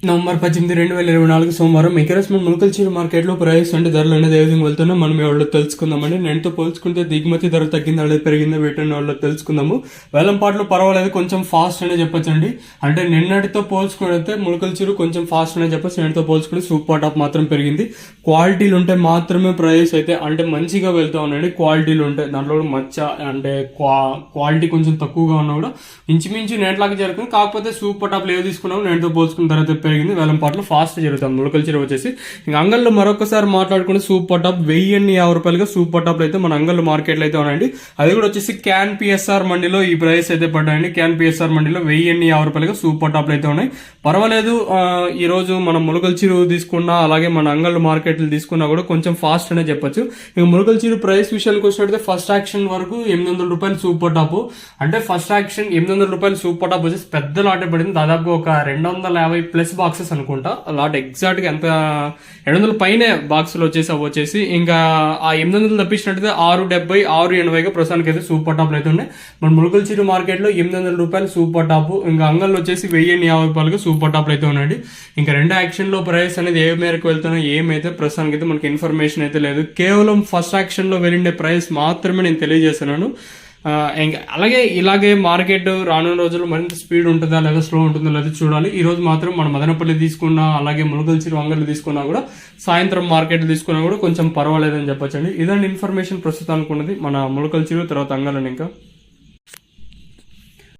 November 18, 2024 సోమవారం ఎకరస్మెంట్ ములకల్చీరు మార్కెట్లో price అంటే ధరలు అనేది ఏ విధంగా వెళ్తున్నాం మనం ఎవరో తెలుసుకుందామండి. నేనుతో పోల్చుకుంటే దిగుమతి ధర తగ్గిందా అనేది పెరిగిందా వీటిని వాళ్ళు తెలుసుకుందాము. వేలంపాట్లు పర్వాలేదు, కొంచెం ఫాస్ట్ అనే చెప్పొచ్చండి. అంటే నిన్నటితో పోల్చుకుంటే ములకల్చీరు కొంచెం ఫాస్ట్ అనే చెప్పచ్చు. నిన్నటితో పోల్చుకుంటే సూపర్ టాప్ మాత్రం పెరిగింది. క్వాలిటీలు ఉంటే మాత్రమే ప్రైస్ అయితే అంటే మంచిగా వెళ్తా ఉన్నాయండి. క్వాలిటీలు ఉంటాయి, దాంట్లో కూడా మచ్చ అంటే క్వాలిటీ కొంచెం తక్కువగా ఉన్నా కూడా ఇంచుమించు నేట్లాగా జరుగుతుంది. కాకపోతే సూపర్ టాప్లు ఏవి తీసుకున్నాము నేటితో పోల్చుకున్న తర్వాత పెరిగింది. వేలంపాట్లు ఫాస్ట్ జరుగుతుంది. ములకల్చీరు వచ్చేసి ఇంకా అంగళ్ళు మరొకసారి మాట్లాడుకుని సూపర్ టాప్ 1050 రూపాయలుగా సూపర్ టాప్లు అయితే మన అంగళ్ళు మార్కెట్లో అయితే ఉన్నాయండి. అది కూడా వచ్చేసి క్యాన్ పిఎస్ఆర్ మండీలో ఈ ప్రైస్ అయితే పడ్డాయండి. క్యాన్ పిఎస్ఆర్ మండీలో 1050 రూపాయలుగా సూపర్ టాప్లు అయితే ఉన్నాయి. పర్వాలేదు. ఈ రోజు మనం ములకల్చీరు తీసుకున్నా అలాగే మన అంగళ్ళు మార్కెట్లు తీసుకున్నా కూడా కొంచెం ఫాస్ట్ అనే చెప్పొచ్చు. ఇక ములకల్చీరు ప్రైస్ విషయానికి వచ్చినట్లయితే ఫస్ట్ యాక్షన్ వరకు 800 రూపాయలు సూపర్ టాప్. అంటే ఫస్ట్ యాక్షన్ 800 రూపాయలు సూపర్ టాప్ వచ్చేసి పెద్ద లాటే పడింది. దాదాపు ఒక 250 ప్లస్ బాక్సెస్ అనుకుంటా. లాట్ ఎగ్జాక్ట్ గా ఎంత 700 పైనే బాక్సులు వచ్చేసి ఇంకా ఆ 800 తప్పించినట్టయితే 670, 680గా ప్రస్తుతానికి అయితే సూపర్ టాప్లు అయితే ఉన్నాయి. మన ములకల్చీరు మార్కెట్ లో 800 రూపాయలు సూపర్ టాప్. ఇంకా అంగళ్ళు వచ్చేసి 1050 రూపాయలుగా సూపర్ టాప్లు అయితే ఉన్నాయండి. ఇంకా రెండు యాక్షన్ లో ప్రైస్ అనేది ఏ మేరకు వెళ్తున్నా ఏమైతే ప్రస్తుతానికి అయితే మనకి ఇన్ఫర్మేషన్ అయితే లేదు. కేవలం ఫస్ట్ యాక్షన్ లో వెళ్ళిండే ప్రైస్ మాత్రమే నేను తెలియజేస్తున్నాను. ఇంకా ఇలాగే మార్కెట్ రానున్న రోజుల్లో మరింత స్పీడ్ ఉంటుందా లేదా స్లో ఉంటుందా లేదా చూడాలి. ఈ రోజు మాత్రం మన మదనపల్లి తీసుకున్నా అలాగే ములకల్చీరు అంగళ్ళు తీసుకున్నా కూడా సాయంత్రం మార్కెట్ తీసుకున్నా కూడా కొంచెం పర్వాలేదని చెప్పొచ్చండి. ఇదండి ఇన్ఫర్మేషన్ ప్రస్తుతానికి ఉన్నది మన ములకల్చీరు తర్వాత అంగళ్ళని. ఇంకా